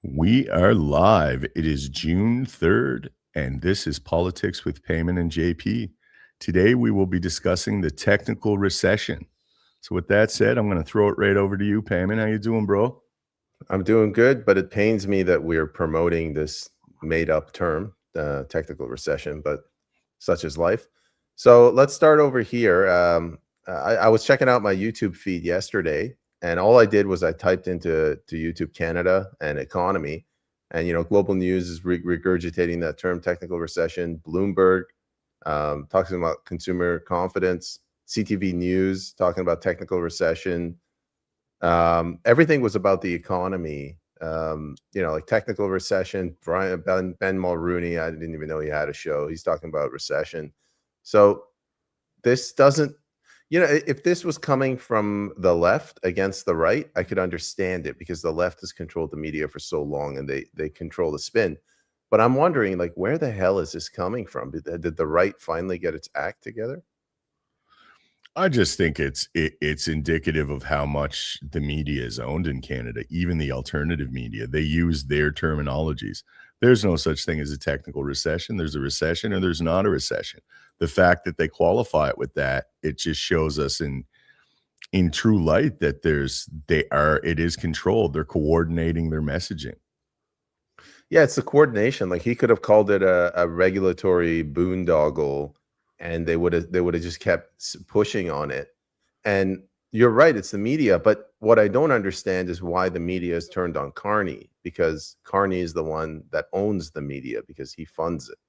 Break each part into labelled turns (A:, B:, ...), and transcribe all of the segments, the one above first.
A: We are live. It is June 3rd, and this is Politics with Peyman and JP. Today, we will be discussing the technical recession. So with that said, I'm going to throw it right over to you, Peyman. How you doing, bro?
B: I'm doing good, but it pains me that we're promoting this made-up term, technical recession, but such is life. So let's start over here. I was checking out my YouTube feed yesterday, and all I did was I typed into YouTube Canada and economy, and Global News is regurgitating that term, technical recession. Bloomberg talking about consumer confidence. CTV News talking about technical recession. Everything was about the economy. Like technical recession. Ben Mulrooney, I didn't even know he had a show. He's talking about recession. So this doesn't, if this was coming from the left against the right, I could understand it because the left has controlled the media for so long and they control the spin. But I'm wondering, like, where the hell is this coming from? Did the right finally get its act together?
A: I just think it's indicative of how much the media is owned in Canada, even the alternative media. They use their terminologies. There's no such thing as a technical recession. There's a recession or there's not a recession. The fact that they qualify it with that, it just shows us in true light that it is controlled. They're coordinating their messaging.
B: Yeah, it's the coordination. Like he could have called it a regulatory boondoggle, and they would have just kept pushing on it. And you're right, it's the media. But what I don't understand is why the media is turned on Carney, because Carney is the one that owns the media because he funds it.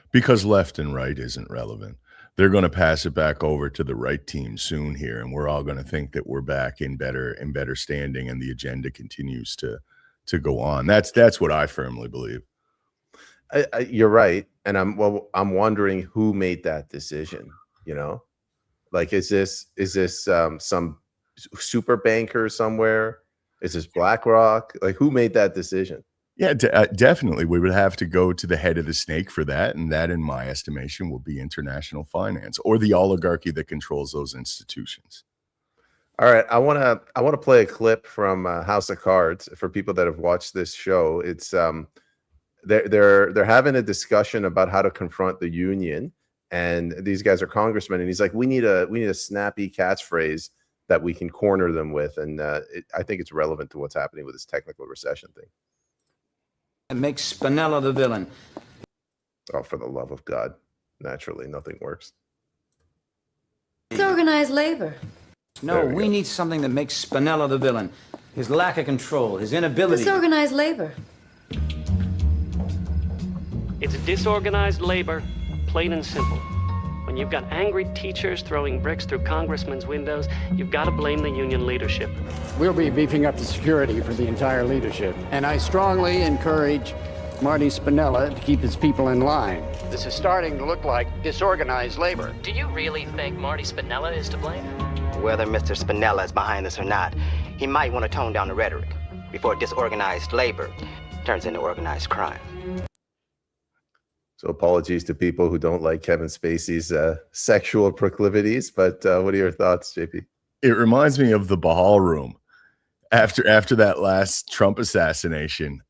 A: Because left and right isn't relevant. They're going to pass it back over to the right team soon here, and we're all going to think that we're back in better standing, and the agenda continues to go on. That's what I firmly believe.
B: You're right, and I'm wondering who made that decision. Like is this some super banker somewhere? Is this BlackRock? Like who made that decision?
A: Yeah, definitely. We would have to go to the head of the snake for that, and that, in my estimation, will be international finance or the oligarchy that controls those institutions.
B: All right, I want to play a clip from House of Cards for people that have watched this show. It's they're having a discussion about how to confront the union, and these guys are congressmen, and he's like, we need a snappy catchphrase that we can corner them with, and I think it's relevant to what's happening with this technical recession thing.
C: It makes Spinella the villain.
B: Oh, for the love of God! Naturally, nothing works.
D: It's organized labor.
C: No, we need something that makes Spinella the villain. His lack of control, his inability.
D: Disorganized labor.
E: It's disorganized labor, plain and simple. When you've got angry teachers throwing bricks through congressmen's windows, you've got to blame the union leadership.
F: We'll be beefing up the security for the entire leadership. And I strongly encourage Marty Spinella to keep his people in line. This is starting to look like disorganized labor.
G: Do you really think Marty Spinella is to blame?
H: Whether Mr. Spinella is behind this or not, he might want to tone down the rhetoric before disorganized labor turns into organized crime.
B: So apologies to people who don't like Kevin Spacey's sexual proclivities, but what are your thoughts, JP?
A: It reminds me of the Bahal Room. After that last Trump assassination,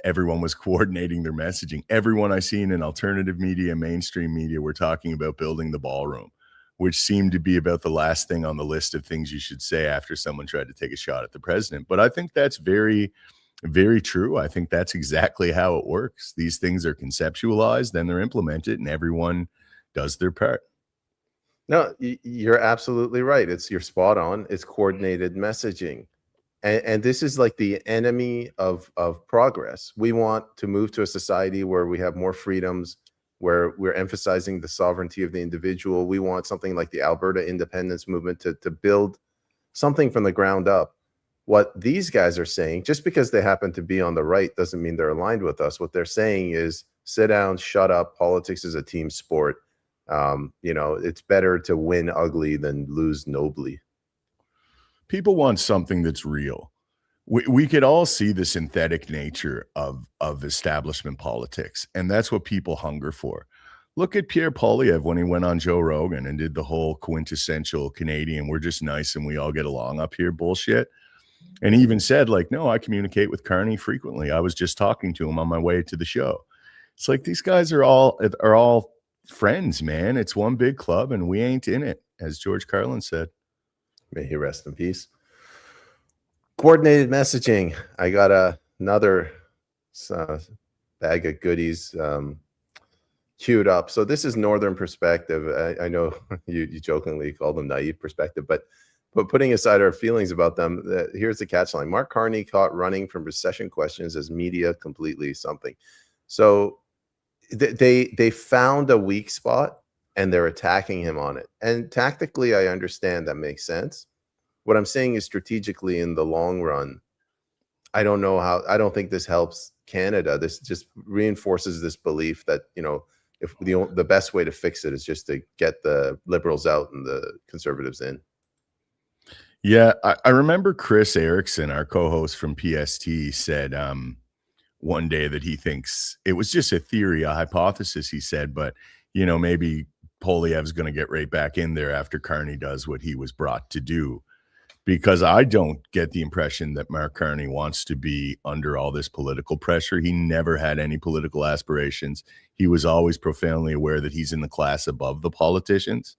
A: everyone was coordinating their messaging. Everyone I seen in alternative media, mainstream media, were talking about building the ballroom, which seemed to be about the last thing on the list of things you should say after someone tried to take a shot at the president. But I think that's very, very true. I think that's exactly how it works. These things are conceptualized, then they're implemented, and everyone does their part.
B: No, you're absolutely right. You're spot on. It's coordinated messaging. And this is like the enemy of progress. We want to move to a society where we have more freedoms, where we're emphasizing the sovereignty of the individual. We want something like the Alberta independence movement to build something from the ground up. What these guys are saying, just because they happen to be on the right doesn't mean they're aligned with us. What they're saying is, sit down, shut up. Politics is a team sport. It's better to win ugly than lose nobly.
A: People want something that's real. We could all see the synthetic nature of establishment politics, and that's what people hunger for. Look at Pierre Poilievre when he went on Joe Rogan and did the whole quintessential Canadian, we're just nice and we all get along up here bullshit. And he even said, like, no, I communicate with Carney frequently. I was just talking to him on my way to the show. It's like these guys are all friends, man. It's one big club, and we ain't in it, as George Carlin said.
B: May he rest in peace. Coordinated messaging. I got another bag of goodies queued up. So this is Northern perspective. I know you jokingly call them naive perspective, but putting aside our feelings about them, here's the catchline. Mark Carney caught running from recession questions as media completely something. So they found a weak spot and they're attacking him on it. And tactically, I understand that makes sense. What I'm saying is strategically in the long run, I don't think this helps Canada. This just reinforces this belief that, if the best way to fix it is just to get the Liberals out and the Conservatives in.
A: Yeah, I remember Chris Erickson, our co-host from PST, said one day that he thinks it was just a theory, a hypothesis, he said, but, maybe Poilievre's going to get right back in there after Carney does what he was brought to do. Because I don't get the impression that Mark Carney wants to be under all this political pressure. He never had any political aspirations. He was always profoundly aware that he's in the class above the politicians,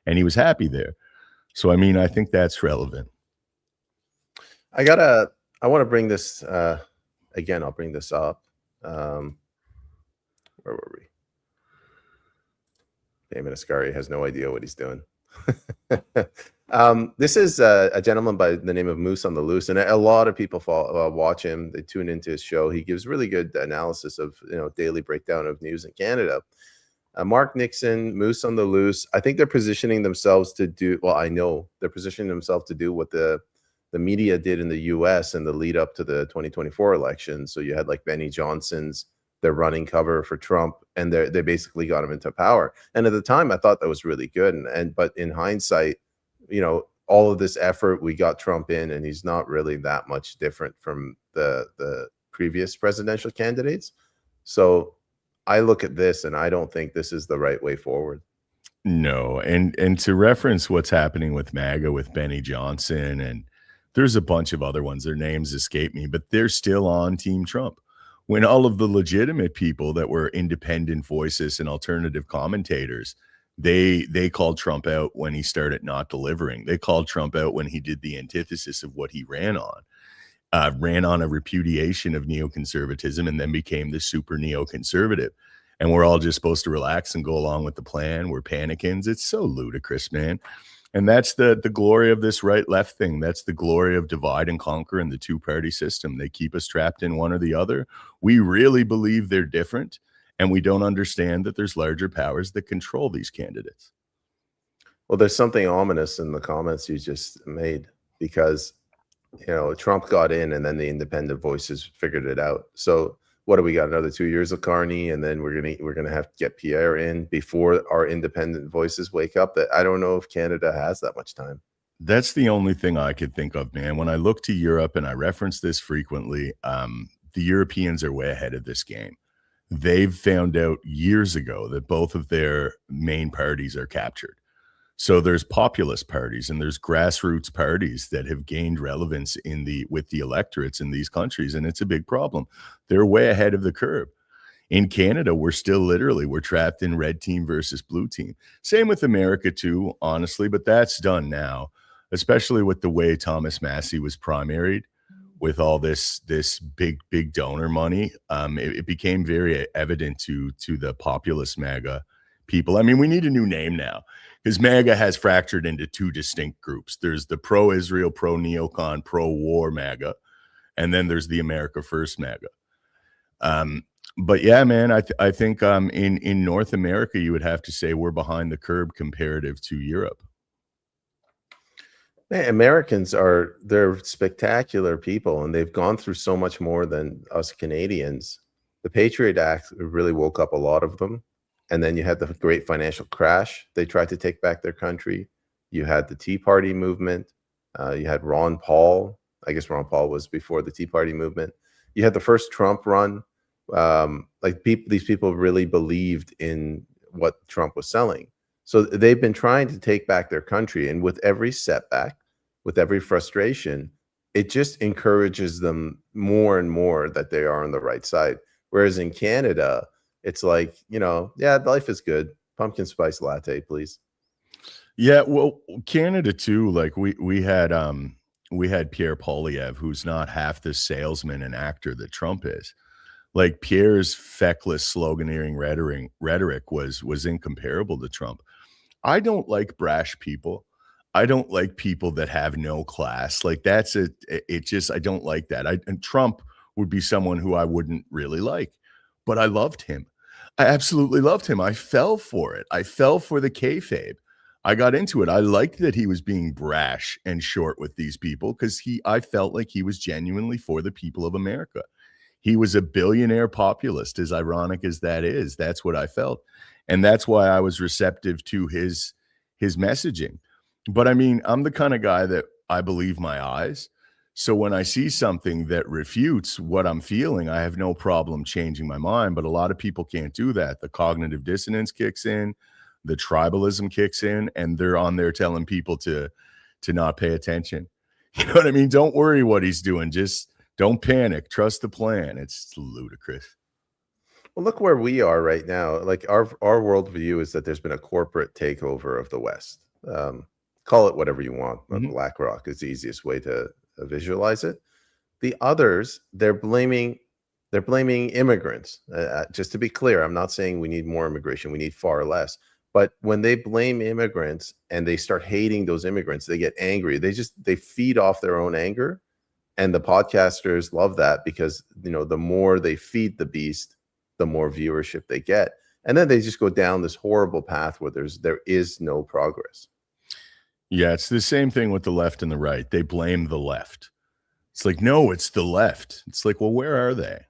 A: and he was happy there. So, I think that's relevant.
B: I want to bring this, again, I'll bring this up. Where were we? Peyman Ascari has no idea what he's doing. This is a gentleman by the name of Moose on the Loose, and a lot of people watch him. They tune into his show. He gives really good analysis of daily breakdown of news in Canada. Mark Nixon, Moose on the Loose. I think they're positioning themselves to do. Well, I know they're positioning themselves to do what the media did in the U.S. in the lead up to the 2024 election. So you had like Benny Johnson's. They're running cover for Trump, and they basically got him into power. And at the time, I thought that was really good. But in hindsight, all of this effort, we got Trump in, and he's not really that much different from the previous presidential candidates. So I look at this, and I don't think this is the right way forward.
A: No, and to reference what's happening with MAGA, with Benny Johnson, and there's a bunch of other ones. Their names escape me, but they're still on Team Trump. When all of the legitimate people that were independent voices and alternative commentators, they called Trump out when he started not delivering. They called Trump out when he did the antithesis of what he ran on a repudiation of neoconservatism, and then became the super neoconservative. And we're all just supposed to relax and go along with the plan. We're panicans. It's so ludicrous, man. And that's the glory of this right-left thing. That's the glory of divide and conquer and the two-party system. They keep us trapped in one or the other. We really believe they're different, and we don't understand that there's larger powers that control these candidates.
B: Well, there's something ominous in the comments you just made, because Trump got in, and then the independent voices figured it out. So what do we got? Another 2 years of Carney, and then we're gonna have to get Pierre in before our independent voices wake up. That I don't know if Canada has that much time.
A: That's the only thing I could think of, man. When I look to Europe, and I reference this frequently, the Europeans are way ahead of this game. They've found out years ago that both of their main parties are captured. So there's populist parties and there's grassroots parties that have gained relevance with the electorates in these countries, and it's a big problem. They're way ahead of the curve. In Canada, we're trapped in red team versus blue team. Same with America too, honestly, but that's done now, especially with the way Thomas Massey was primaried with all this big donor money. It became very evident to the populist MAGA people. We need a new name now, because MAGA has fractured into two distinct groups. There's the pro-Israel, pro-neocon, pro-war MAGA, and then there's the America First MAGA. But yeah, man, I think in North America, you would have to say we're behind the curve comparative to Europe.
B: Man, Americans they're spectacular people, and they've gone through so much more than us Canadians. The Patriot Act really woke up a lot of them. And then you had the great financial crash. They tried to take back their country. You had the Tea Party movement. You had Ron Paul. I guess Ron Paul was before the Tea Party movement. You had the first Trump run. These people really believed in what Trump was selling. So they've been trying to take back their country. And with every setback, with every frustration, it just encourages them more and more that they are on the right side. Whereas in Canada, it's like, yeah, life is good. Pumpkin spice latte, please.
A: Yeah, well, Canada too, like we had Pierre Poilievre, who's not half the salesman and actor that Trump is. Like Pierre's feckless sloganeering rhetoric was incomparable to Trump. I don't like brash people. I don't like people that have no class. Like I don't like that. And Trump would be someone who I wouldn't really like, but I loved him. I absolutely loved him. I fell for it. I fell for the kayfabe. I got into it. I liked that he was being brash and short with these people because I felt like he was genuinely for the people of America. He was a billionaire populist, as ironic as that is. That's what I felt. And that's why I was receptive to his messaging. But I mean, I'm the kind of guy that I believe my eyes. So when I see something that refutes what I'm feeling, I have no problem changing my mind. But a lot of people can't do that. The cognitive dissonance kicks in, the tribalism kicks in, and they're on there telling people to not pay attention. You know what I mean? Don't worry what he's doing. Just don't panic. Trust the plan. It's ludicrous.
B: Well, look where we are right now. Like our worldview is that there's been a corporate takeover of the West. Call it whatever you want. But BlackRock is the easiest way to visualize it. The others, they're blaming immigrants. Just to be clear, I'm not saying we need more immigration. We need far less. But when they blame immigrants and they start hating those immigrants, they get angry. They feed off their own anger. And the podcasters love that because, the more they feed the beast, the more viewership they get. And then they just go down this horrible path where there is no progress.
A: Yeah, it's the same thing with the left and the right. They blame the left. It's like, no, it's the left. It's like, well, where are they?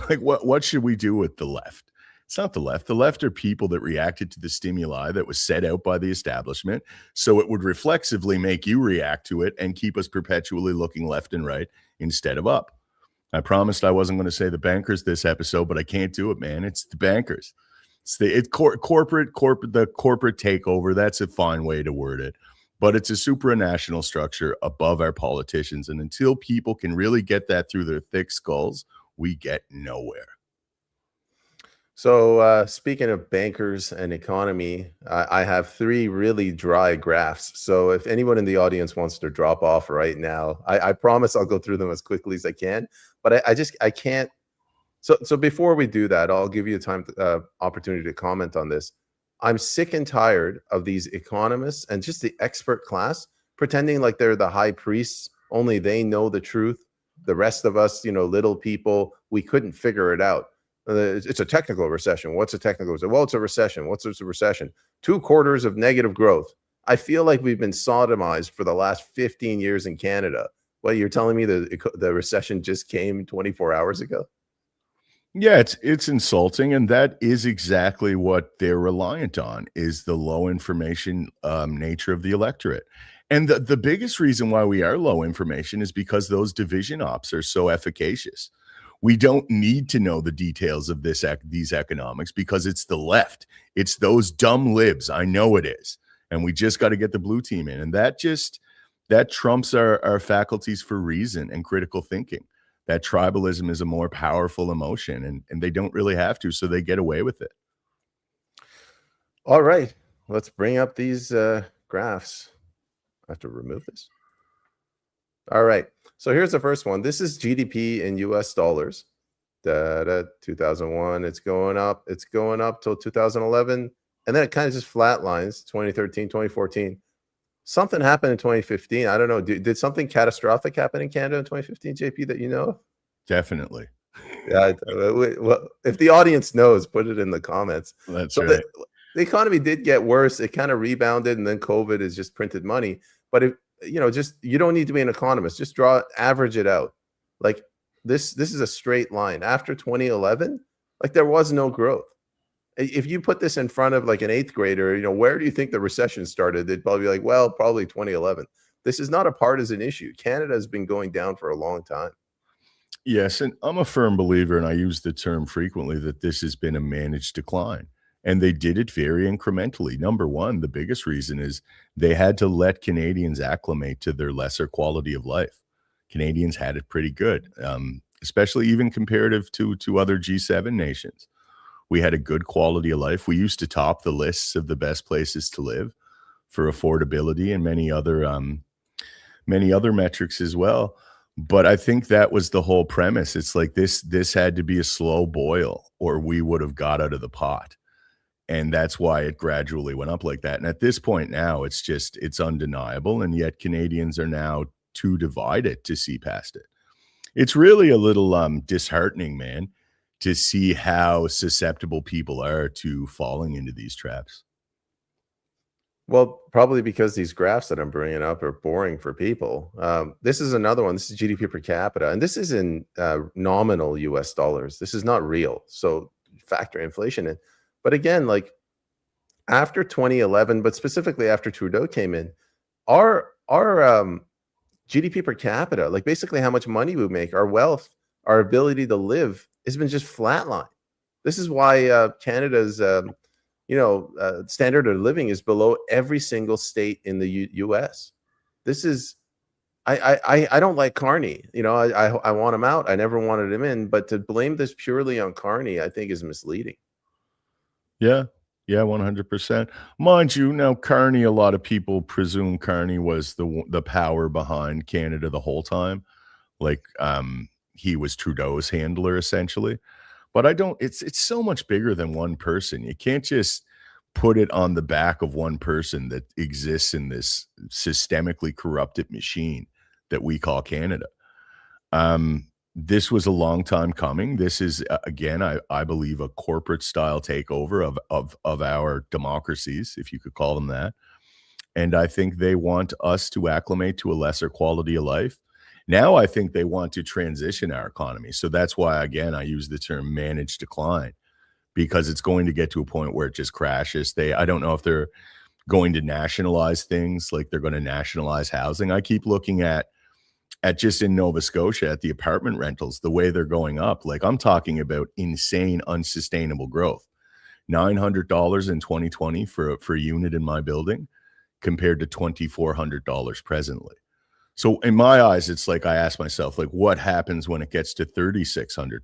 A: Like, what should we do with the left? It's not the left. The left are people that reacted to the stimuli that was set out by the establishment. So it would reflexively make you react to it and keep us perpetually looking left and right instead of up. I promised I wasn't going to say the bankers this episode, but I can't do it, man. It's the bankers. It's corporate takeover. That's a fine way to word it. But it's a supranational structure above our politicians. And until people can really get that through their thick skulls, we get nowhere.
B: So speaking of bankers and economy, I have 3 really dry graphs. So if anyone in the audience wants to drop off right now, I promise I'll go through them as quickly as I can. But I can't. So before we do that, I'll give you a opportunity to comment on this. I'm sick and tired of these economists and just the expert class pretending like they're the high priests. Only they know the truth. The rest of us, little people, we couldn't figure it out. It's a technical recession. What's a technical recession? Well, it's a recession. What's a recession? 2 quarters of negative growth. I feel like we've been sodomized for the last 15 years in Canada. Well, you're telling me the recession just came 24 hours ago?
A: Yeah, it's insulting, and that is exactly what they're reliant on, is the low information nature of the electorate. And the biggest reason why we are low information is because those division ops are so efficacious. We don't need to know the details of these economics because it's the left. It's those dumb libs. I know it is. And we just got to get the blue team in. And that trumps our faculties for reason and critical thinking. That tribalism is a more powerful emotion, and they don't really have to, so they get away with it.
B: All right. Let's bring up these graphs. I have to remove this. All right. So here's the first one. This is GDP in US dollars. 2001, it's going up. It's going up till 2011. And then it kind of just flatlines, 2013, 2014. Something happened in 2015. I don't know. Did something catastrophic happen in Canada in 2015, JP, that you know of?
A: Definitely.
B: Yeah. Well, if the audience knows, put it in the comments.
A: That's
B: so
A: right.
B: The economy did get worse. It kind of rebounded, and then COVID is just printed money. But if you don't need to be an economist. Just average it out. Like this is a straight line. After 2011, like there was no growth. If you put this in front of like an 8th grader, where do you think the recession started? They'd probably be like, well, probably 2011. This is not a partisan issue. Canada has been going down for a long time.
A: Yes, and I'm a firm believer, and I use the term frequently, that this has been a managed decline. And they did it very incrementally. Number one, the biggest reason is they had to let Canadians acclimate to their lesser quality of life. Canadians had it pretty good, especially even comparative to other G7 nations. We had a good quality of life. We used to top the lists of the best places to live for affordability and many other metrics as well. But I think that was the whole premise. It's like this had to be a slow boil, or we would have got out of the pot. And that's why it gradually went up like that. And at this point now, it's undeniable. And yet Canadians are now too divided to see past it. It's really a little disheartening, man, to see how susceptible people are to falling into these traps.
B: Well, probably because these graphs that I'm bringing up are boring for people. This is another one. This is GDP per capita, and this is in nominal US dollars. This is not real. So factor inflation in. But again, like after 2011, but specifically after Trudeau came in, our GDP per capita, like basically how much money we make, our wealth, our ability to live has been just flatline. This is why Canada's standard of living is below every single state in the US. This is, I don't like Carney. I want him out. I never wanted him in, but to blame this purely on Carney, I think is misleading.
A: Yeah, 100%. Mind you, now Carney, a lot of people presume Carney was the power behind Canada the whole time. Like he was Trudeau's handler essentially. But it's so much bigger than one person. You can't just put it on the back of one person that exists in this systemically corrupted machine that we call Canada. This was a long time coming. This is, again, I believe, a corporate style takeover of our democracies, if you could call them that. And I think they want us to acclimate to a lesser quality of life. Now I think they want to transition our economy. So that's why, again, I use the term managed decline, because it's going to get to a point where it just crashes. I don't know if they're going to nationalize things, like they're going to nationalize housing. I keep looking at just in Nova Scotia at the apartment rentals, the way they're going up. Like I'm talking about insane, unsustainable growth. $900 in 2020 for a unit in my building compared to $2,400 presently. So in my eyes, it's like I ask myself, like, what happens when it gets to $3,600?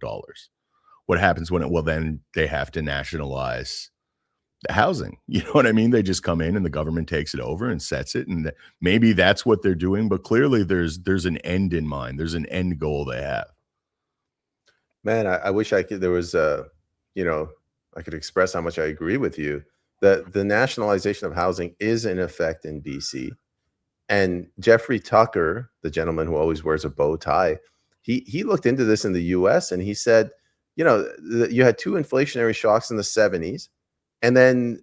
A: What happens when then they have to nationalize the housing? You know what I mean? They just come in and the government takes it over and sets it. And maybe that's what they're doing. But clearly there's an end in mind. There's an end goal they have.
B: Man, I wish I could, I could express how much I agree with you. That the nationalization of housing is in effect in BC. And Jeffrey Tucker, the gentleman who always wears a bow tie, he looked into this in the US and he said, you had two inflationary shocks in the 70s, and then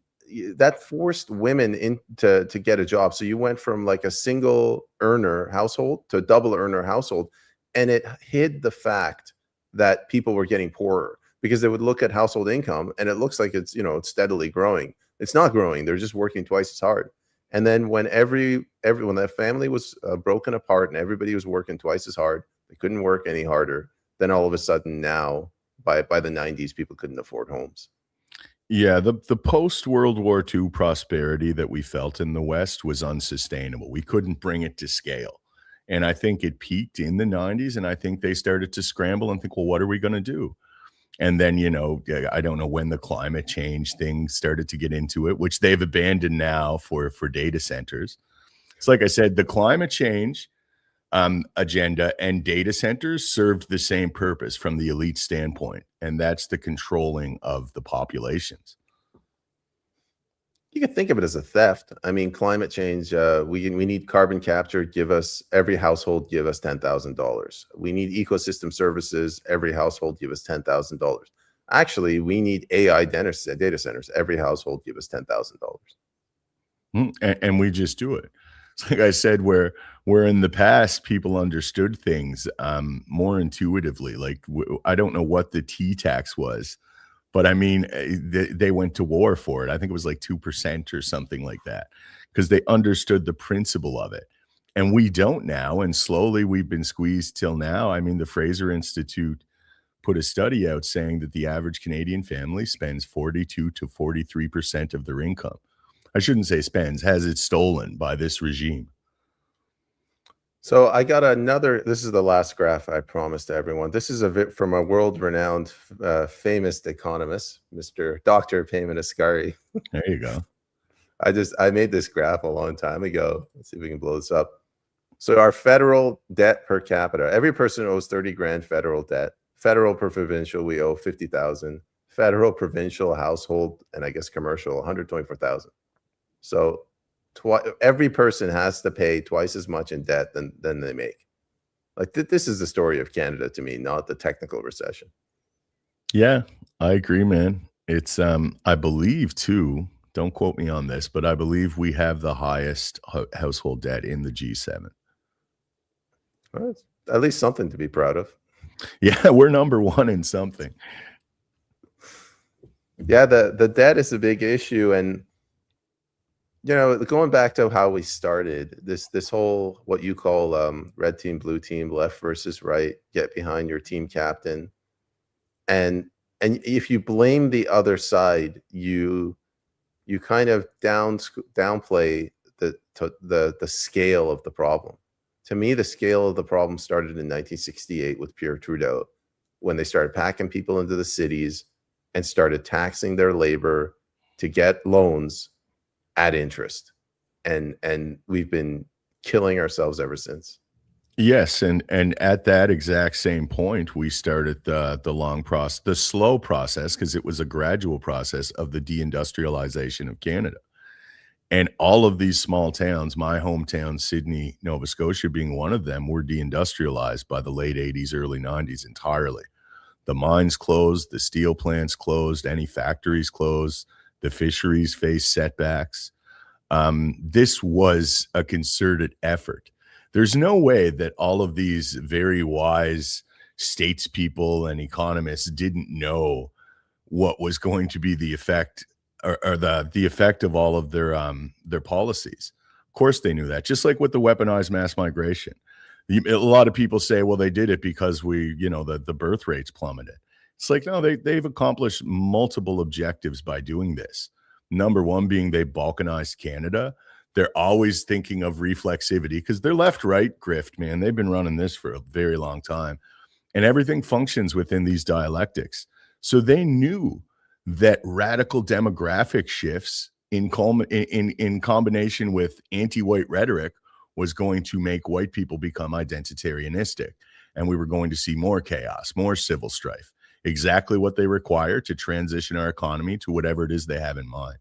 B: that forced women to get a job. So you went from like a single earner household to a double earner household, and it hid the fact that people were getting poorer because they would look at household income and it looks like it's steadily growing. It's not growing. They're just working twice as hard. And then when when that family was broken apart and everybody was working twice as hard, they couldn't work any harder. Then all of a sudden now, by the 90s, people couldn't afford homes.
A: Yeah, the post World War II prosperity that we felt in the West was unsustainable. We couldn't bring it to scale. And I think it peaked in the 90s, and I think they started to scramble and think, well, what are we going to do? And then, I don't know when the climate change thing started to get into it, which they've abandoned now for data centers. It's like I said, the climate change agenda and data centers served the same purpose from the elite standpoint, and that's the controlling of the populations.
B: You can think of it as a theft. I mean, climate change, we need carbon capture. Every household give us $10,000. We need ecosystem services. Every household give us $10,000. Actually, we need AI data centers. Every household give us $10,000.
A: And we just do it. It's like I said, where in the past people understood things more intuitively. Like I don't know what the T tax was, but I mean, they went to war for it. I think it was like 2% or something like that, because they understood the principle of it. And we don't now. And slowly we've been squeezed till now. I mean, the Fraser Institute put a study out saying that the average Canadian family spends 42 to 43% of their income. I shouldn't say spends, has it stolen by this regime.
B: So I got another. This is the last graph I promised to everyone. This is from a world-renowned, famous economist, Mr. Dr. Peyman Asghari.
A: There you go.
B: I made this graph a long time ago. Let's see if we can blow this up. So our federal debt per capita, every person owes 30 grand federal debt. Federal per provincial, we owe 50,000. Federal, provincial, household, and I guess commercial, 124,000. So every person has to pay twice as much in debt than they make. Like this is the story of Canada to me, not the technical recession.
A: Yeah, I agree, man. It's I believe too, don't quote me on this, but I believe we have the highest household debt in the G7.
B: Well, it's at least something to be proud of.
A: Yeah, we're number one in something.
B: Yeah, the debt is a big issue. And going back to how we started, this whole what you call red team, blue team, left versus right, get behind your team captain. And if you blame the other side, you kind of downplay the scale of the problem. To me, the scale of the problem started in 1968 with Pierre Trudeau, when they started packing people into the cities and started taxing their labor to get loans at interest. And we've been killing ourselves ever since.
A: Yes, and at that exact same point, we started the long process, the slow process, because it was a gradual process of the deindustrialization of Canada. And all of these small towns, my hometown, Sydney, Nova Scotia being one of them, were deindustrialized by the late 80s, early 90s entirely. The mines closed, the steel plants closed, any factories closed, the fisheries faced setbacks. This was a concerted effort. There's no way that all of these very wise statespeople and economists didn't know what was going to be the effect or the effect of all of their policies. Of course they knew that, just like with the weaponized mass migration. A lot of people say, well, they did it because the birth rates plummeted. It's like, no, they've accomplished multiple objectives by doing this. Number one being they balkanized Canada. They're always thinking of reflexivity because they're left-right grift, man. They've been running this for a very long time. And everything functions within these dialectics. So they knew that radical demographic shifts in combination with anti-white rhetoric was going to make white people become identitarianistic. And we were going to see more chaos, more civil strife, exactly what they require to transition our economy to whatever it is they have in mind.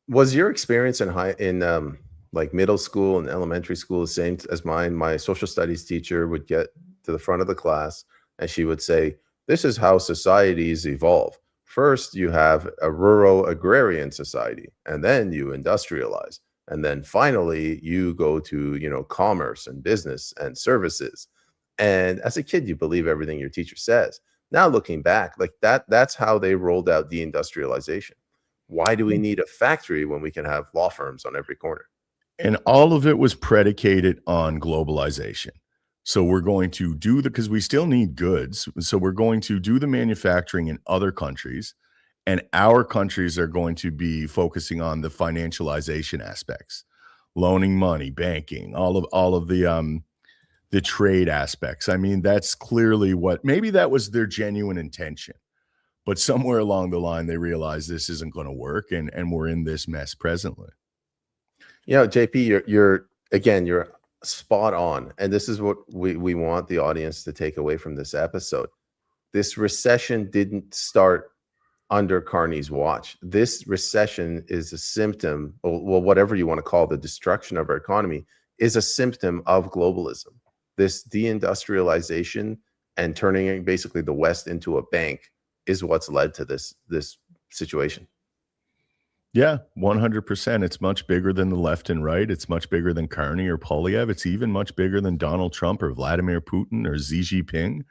B: Was your experience in like middle school and elementary school the same as mine? My social studies teacher would get to the front of the class and she would say, this is how societies evolve. First, you have a rural agrarian society, and then you industrialize. And then finally, you go to, commerce and business and services. And as a kid, you believe everything your teacher says. Now looking back, like that's how they rolled out deindustrialization. Why do we need a factory when we can have law firms on every corner?
A: And all of it was predicated on globalization. So we're going to because we still need goods. So we're going to do the manufacturing in other countries, and our countries are going to be focusing on the financialization aspects, loaning money, banking, all of the trade aspects. I mean, that's clearly maybe that was their genuine intention. But somewhere along the line, they realized this isn't going to work, and we're in this mess presently.
B: JP, you're spot on. And this is what we want the audience to take away from this episode. This recession didn't start under Carney's watch. This recession is a symptom, well, whatever you want to call the destruction of our economy, is a symptom of globalism. This deindustrialization and turning basically the West into a bank is what's led to this situation.
A: Yeah, 100%. It's much bigger than the left and right. It's much bigger than Carney or Polyev. It's even much bigger than Donald Trump or Vladimir Putin or Xi Jinping.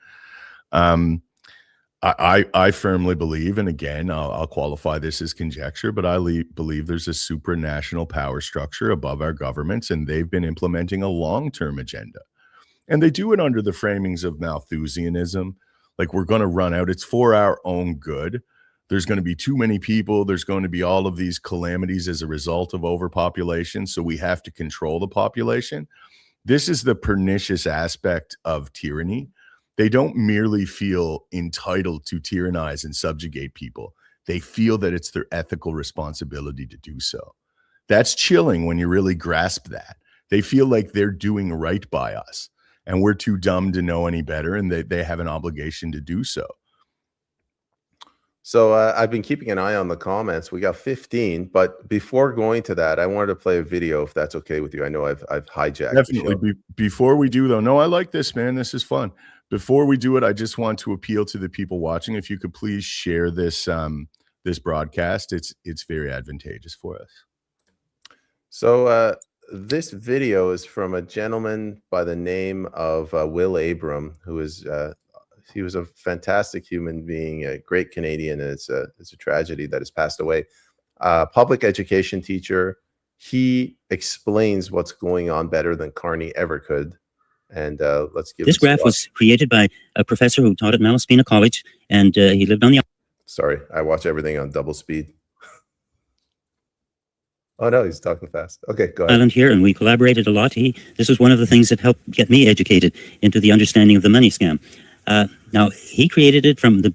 A: I firmly believe, and again, I'll qualify this as conjecture, but I believe there's a supranational power structure above our governments, and they've been implementing a long-term agenda. And they do it under the framings of Malthusianism. Like, we're going to run out. It's for our own good. there's going to be too many people. There's going to be all of these calamities as a result of overpopulation. So we have to control the population. This is the pernicious aspect of tyranny. They don't merely feel entitled to tyrannize and subjugate people. They feel that it's their ethical responsibility to do so. That's chilling when you really grasp that. They feel like they're doing right by us, and we're too dumb to know any better, and they have an obligation to do so.
B: So I've been keeping an eye on the comments. We got 15, but before going to that, I wanted to play a video, if that's okay with you. I know I've hijacked.
A: Definitely. Before we do, though, no, I like this, man. This is fun. Before we do it, I just want to appeal to the people watching. If you could please share this this broadcast, it's very advantageous for us.
B: So this video is from a gentleman by the name of Will Abram, who is he was a fantastic human being, a great Canadian, and it's a tragedy that has passed away. Public education teacher. He explains what's going on better than Carney ever could. And let's give
I: this graph was created by a professor who taught at Malaspina College, and he lived on the.
B: Sorry, I watch everything on double speed. Oh no, he's talking fast. Okay, go ahead.
I: Island here, and we collaborated a lot. This was one of the things that helped get me educated into the understanding of the money scam. Now, he created it from the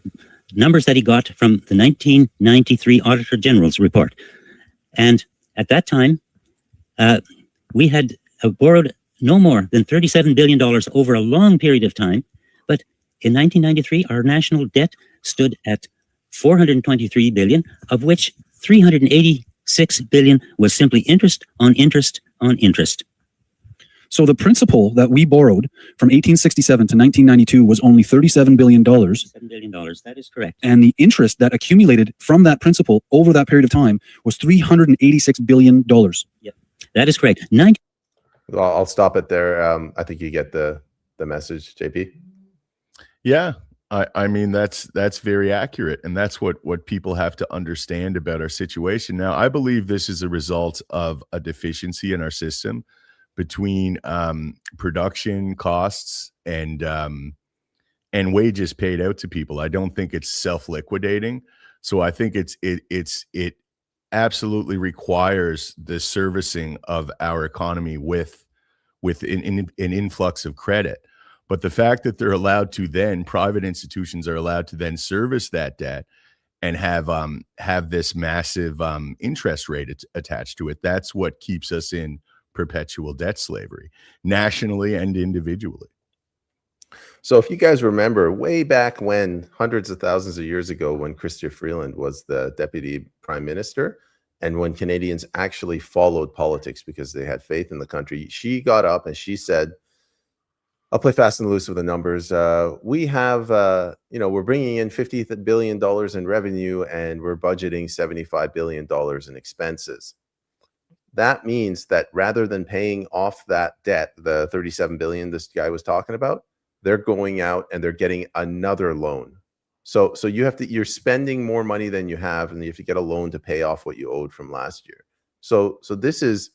I: numbers that he got from the 1993 Auditor General's report. And at that time, we had borrowed no more than $37 billion over a long period of time. But in 1993, our national debt stood at $423 billion, of which $386 billion was simply interest on interest on interest.
J: So the principal that we borrowed from 1867 to 1992 was only $37 billion.
I: $37 billion, that is correct.
J: And the interest that accumulated from that principal over that period of time was $386 billion.
I: Yep, that is correct.
B: Well, I'll stop it there. I think you get the message, JP.
A: Yeah, I mean, that's very accurate. And that's what people have to understand about our situation. Now, I believe this is a result of a deficiency in our system between production costs and wages paid out to people. I don't think it's self-liquidating. So I think it absolutely requires the servicing of our economy with an influx of credit. But the fact that they're allowed to then, private institutions are allowed to then service that debt and have this massive interest rate attached to it, that's what keeps us in perpetual debt slavery, nationally and individually.
B: So if you guys remember way back when, hundreds of thousands of years ago, when Chrystia Freeland was the deputy prime minister, and when Canadians actually followed politics because they had faith in the country, she got up and she said, I'll play fast and loose with the numbers. We have, we're bringing in $50 billion in revenue and we're budgeting $75 billion in expenses. That means that rather than paying off that debt, the $37 billion this guy was talking about, they're going out and they're getting another loan. So you're spending more money than you have, and you have to get a loan to pay off what you owed from last year. So this is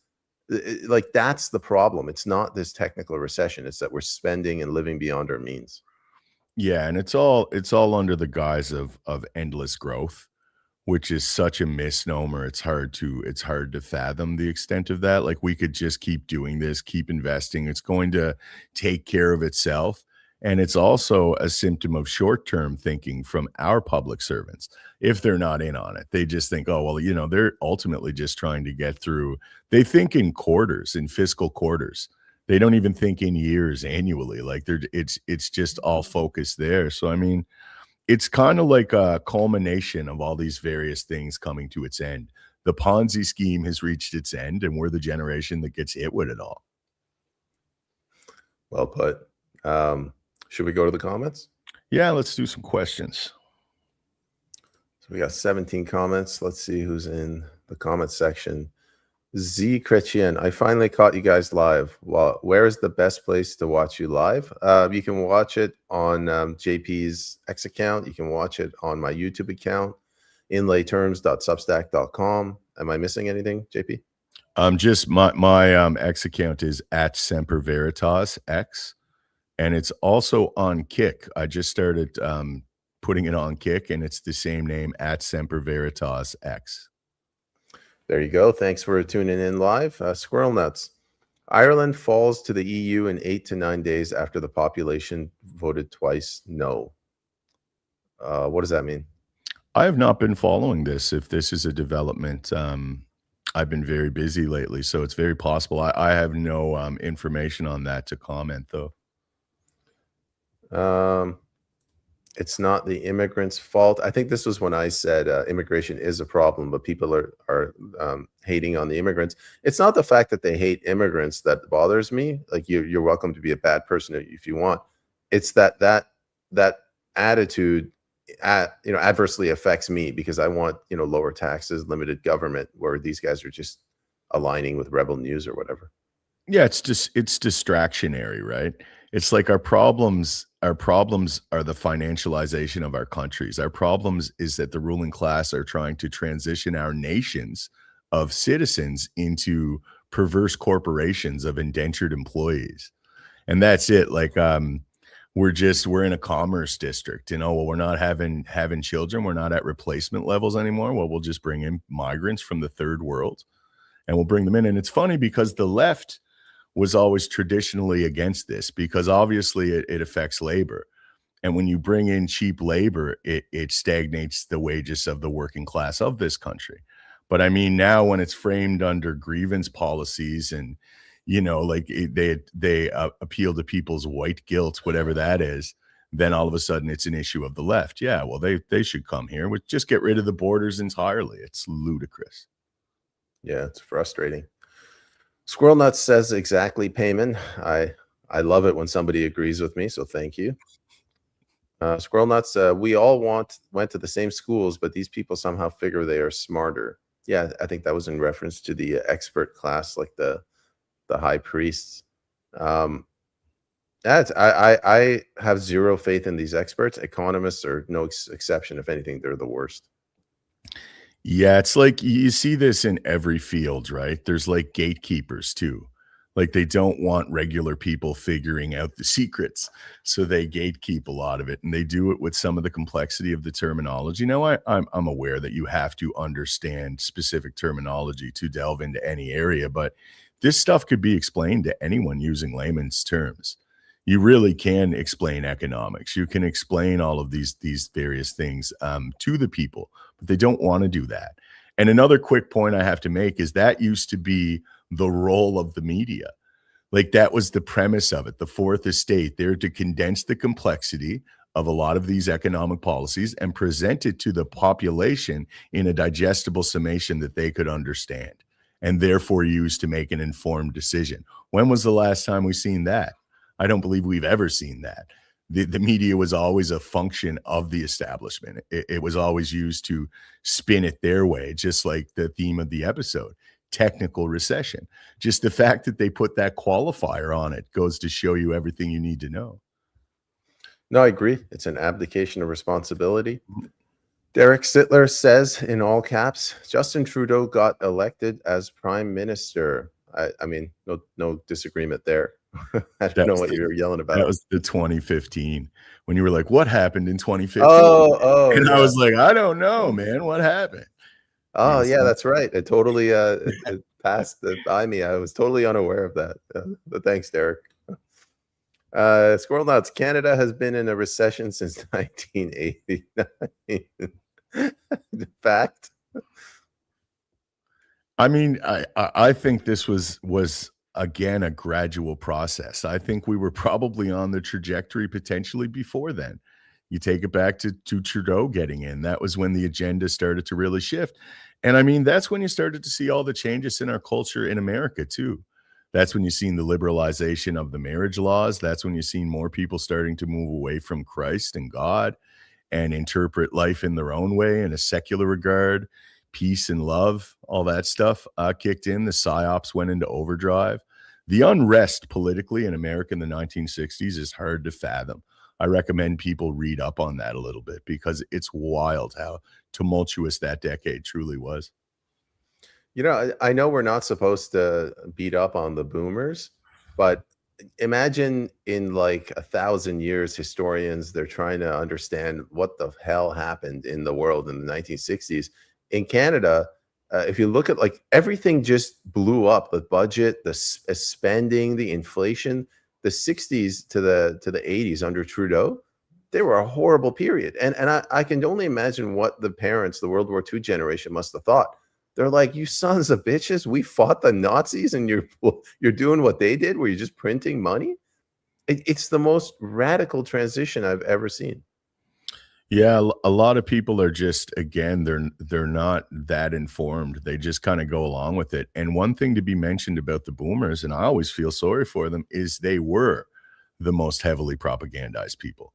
B: like, that's the problem. It's not this technical recession. It's that we're spending and living beyond our means.
A: Yeah, and it's all under the guise of endless growth, which is such a misnomer. It's hard to fathom the extent of that. Like, we could just keep doing this, keep investing. It's going to take care of itself. And it's also a symptom of short-term thinking from our public servants. If they're not in on it, they just think, oh, well, they're ultimately just trying to get through. They think in quarters, in fiscal quarters. They don't even think in years, annually. Like, it's just all focused there. So, I mean, it's kind of like a culmination of all these various things coming to its end. The Ponzi scheme has reached its end, and we're the generation that gets hit with it all.
B: Well put. Should we go to the comments?
A: Yeah, let's do some questions.
B: So we got 17 comments. Let's see who's in the comment section. Z Chrétien, I finally caught you guys live. Well, where is the best place to watch you live? You can watch it on JP's X account. You can watch it on my YouTube account, inlayterms.substack.com. Am I missing anything, JP?
A: Just my X account is @SemperVeritas X, and it's also on Kick. I just started putting it on Kick, and it's the same name at Semper Veritas X.
B: There you go. Thanks for tuning in live. Squirrel Nuts. Ireland falls to the EU in 8 to 9 days after the population voted twice no. What does that mean?
A: I have not been following this. If this is a development, I've been very busy lately, so it's very possible. I have no information on that to comment, though.
B: It's not the immigrants' fault. I think this was when I said immigration is a problem, but people are hating on the immigrants. It's not the fact that they hate immigrants that bothers me. Like you're welcome to be a bad person if you want. It's that attitude adversely affects me because I want lower taxes, limited government, where these guys are just aligning with Rebel News or whatever.
A: Yeah, it's distractionary, right? It's like our problems are the financialization of our countries. Our problems is that the ruling class are trying to transition our nations of citizens into perverse corporations of indentured employees. And that's it. Like we're in a commerce district, well, we're not having children, we're not at replacement levels anymore. Well, we'll just bring in migrants from the third world and we'll bring them in. And it's funny because the left was always traditionally against this because obviously it affects labor. And when you bring in cheap labor, it stagnates the wages of the working class of this country. But I mean, now when it's framed under grievance policies and, like they appeal to people's white guilt, whatever that is, then all of a sudden it's an issue of the left. Yeah, well, they should come here. We'll just get rid of the borders entirely. It's ludicrous.
B: Yeah, it's frustrating. Squirrel Nuts says exactly, Peyman. I love it when somebody agrees with me, so thank you. Squirrel Nuts, we all went to the same schools, but these people somehow figure they are smarter. Yeah, I think that was in reference to the expert class, like the high priests. I have zero faith in these experts. Economists are no exception. If anything, they're the worst.
A: Yeah, it's like you see this in every field, right? There's like gatekeepers too. Like they don't want regular people figuring out the secrets. So they gatekeep a lot of it. And they do it with some of the complexity of the terminology. Now, I'm aware that you have to understand specific terminology to delve into any area, but this stuff could be explained to anyone using layman's terms. You really can explain economics. You can explain all of these various things to the people, but they don't want to do that. And another quick point I have to make is that used to be the role of the media. Like that was the premise of it. The fourth estate, there to condense the complexity of a lot of these economic policies and present it to the population in a digestible summation that they could understand and therefore use to make an informed decision. When was the last time we've seen that? I don't believe we've ever seen that. The media was always a function of the establishment. It was always used to spin it their way, just like the theme of the episode, technical recession. Just the fact that they put that qualifier on it goes to show you everything you need to know.
B: No, I agree. It's an abdication of responsibility. Derek Sittler says in all caps, Justin Trudeau got elected as prime minister. I mean, no disagreement there. I don't know what you were yelling about.
A: That was the 2015 when you were like, what happened in 2015? And I was like, I don't know, man. What happened?
B: Oh, yeah, that's right. It totally it passed by me. I was totally unaware of that. But thanks, Derek. Squirrel Nuts, Canada has been in a recession since 1989. In fact.
A: I mean, I think this was again a gradual process. I think we were probably on the trajectory potentially before then. You take it back to Trudeau getting in. That was when the agenda started to really shift. And I mean, that's when you started to see all the changes in our culture in America too. That's when you've seen the liberalization of the marriage laws. That's when you've seen more people starting to move away from Christ and God and interpret life in their own way in a secular regard. Peace and love, all that stuff kicked in. The psyops went into overdrive. The unrest politically in America in the 1960s is hard to fathom. I recommend people read up on that a little bit because it's wild how tumultuous that decade truly was.
B: You know, I know we're not supposed to beat up on the boomers, but imagine in like 1,000 years, historians, they're trying to understand what the hell happened in the world in the 1960s. In Canada, if you look at like everything just blew up, the budget, the spending, the inflation, the 60s to the 80s under Trudeau, they were a horrible period. And I can only imagine what the parents, the World War II generation must have thought. They're like, you sons of bitches, we fought the Nazis and you're doing what they did, where you're just printing money. It's the most radical transition I've ever seen.
A: Yeah, a lot of people are just, again, they're not that informed. They just kind of go along with it. And one thing to be mentioned about the boomers, and I always feel sorry for them, is they were the most heavily propagandized people,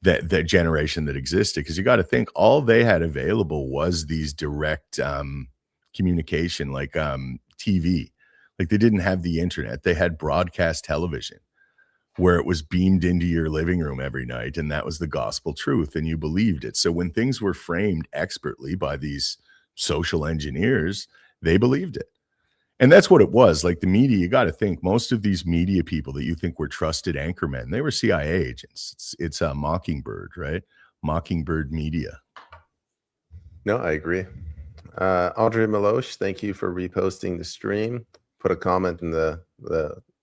A: that generation that existed. Because you got to think, all they had available was these direct communication, like TV. Like, they didn't have the internet. They had broadcast television where it was beamed into your living room every night, and that was the gospel truth, and you believed it. So when things were framed expertly by these social engineers, they believed it. And that's what it was. Like, the media, you got to think, most of these media people that you think were trusted anchormen, they were CIA agents. It's a Mockingbird, right? Mockingbird Media.
B: No, I agree. Andre Milosh, thank you for reposting the stream. Put a comment in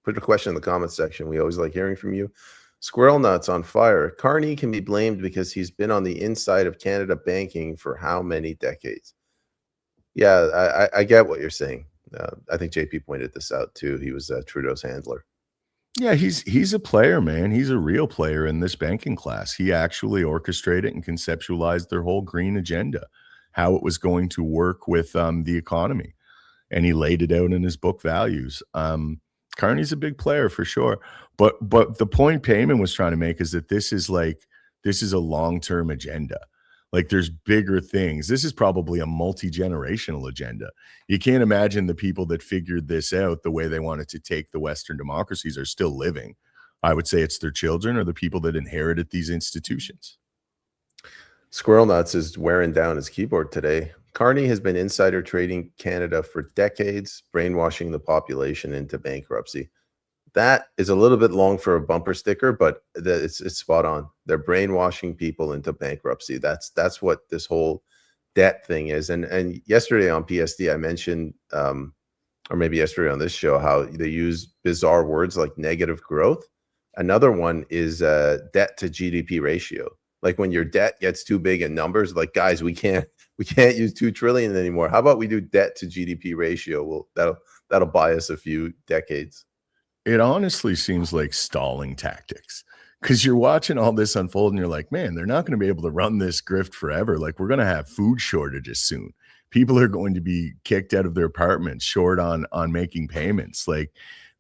B: put a question in the comment section. We always like hearing from you. Squirrel Nuts on fire. Carney can be blamed because he's been on the inside of Canada banking for how many decades? Yeah, I get what you're saying. I think JP pointed this out too. He was Trudeau's handler.
A: Yeah, he's a player, man. He's a real player in this banking class. He actually orchestrated and conceptualized their whole green agenda, how it was going to work with the economy. And he laid it out in his book Values. Carney's a big player for sure. But the point Peyman was trying to make is that this is a long-term agenda. Like, there's bigger things. This is probably a multi-generational agenda. You can't imagine the people that figured this out the way they wanted to take the Western democracies are still living. I would say it's their children or the people that inherited these institutions.
B: Squirrel Nuts is wearing down his keyboard today. Carney has been insider trading Canada for decades, brainwashing the population into bankruptcy. That is a little bit long for a bumper sticker, but it's spot on. They're brainwashing people into bankruptcy. That's what this whole debt thing is. And yesterday on PSD, I mentioned, or maybe yesterday on this show, how they use bizarre words like negative growth. Another one is debt to GDP ratio. Like, when your debt gets too big in numbers, like, guys, we can't use 2 trillion anymore. How about we do debt to GDP ratio? Well, that'll buy us a few decades.
A: It honestly seems like stalling tactics, because you're watching all this unfold and you're like, man, they're not going to be able to run this grift forever. Like, we're going to have food shortages soon. People are going to be kicked out of their apartments, short on making payments. Like,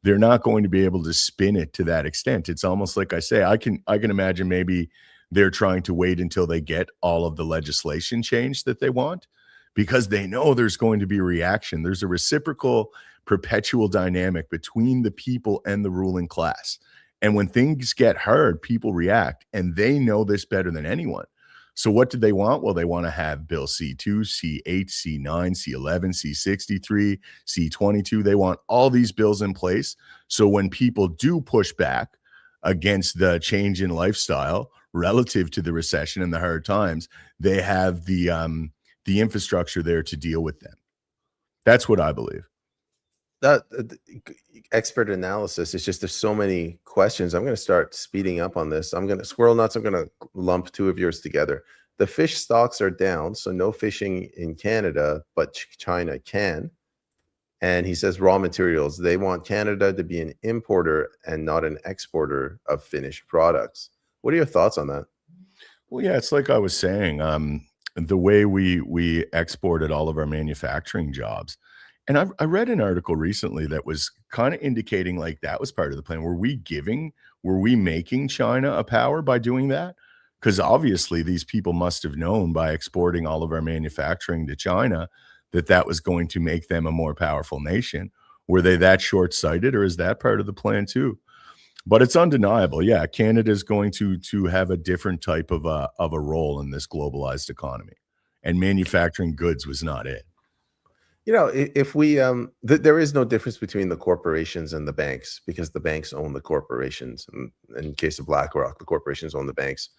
A: they're not going to be able to spin it to that extent. It's almost like I say, I can imagine maybe they're trying to wait until they get all of the legislation changed that they want, because they know there's going to be a reaction. There's a reciprocal, perpetual dynamic between the people and the ruling class. And when things get hard, people react, and they know this better than anyone. So what do they want? Well, they want to have Bill C2, C8, C9, C11, C63, C22. They want all these bills in place. So when people do push back against the change in lifestyle relative to the recession and the hard times, they have the infrastructure there to deal with them. That's what I believe.
B: That expert analysis is just, there's so many questions. I'm going to start speeding up on this. Squirrel Nuts, I'm going to lump 2 of yours together. The fish stocks are down, so no fishing in Canada, but China can. And he says raw materials, they want Canada to be an importer and not an exporter of finished products. What are your thoughts on that?
A: Well, yeah, it's like I was saying, the way we exported all of our manufacturing jobs. And I read an article recently that was kind of indicating like that was part of the plan. Were we making China a power by doing that? Because obviously these people must have known by exporting all of our manufacturing to China that was going to make them a more powerful nation. Were they that short-sighted, or is that part of the plan too? But it's undeniable. Yeah, Canada is going to have a different type of a role in this globalized economy, and manufacturing goods was not it.
B: You know, if we there is no difference between the corporations and the banks, because the banks own the corporations. And in case of BlackRock, the corporations own the banks.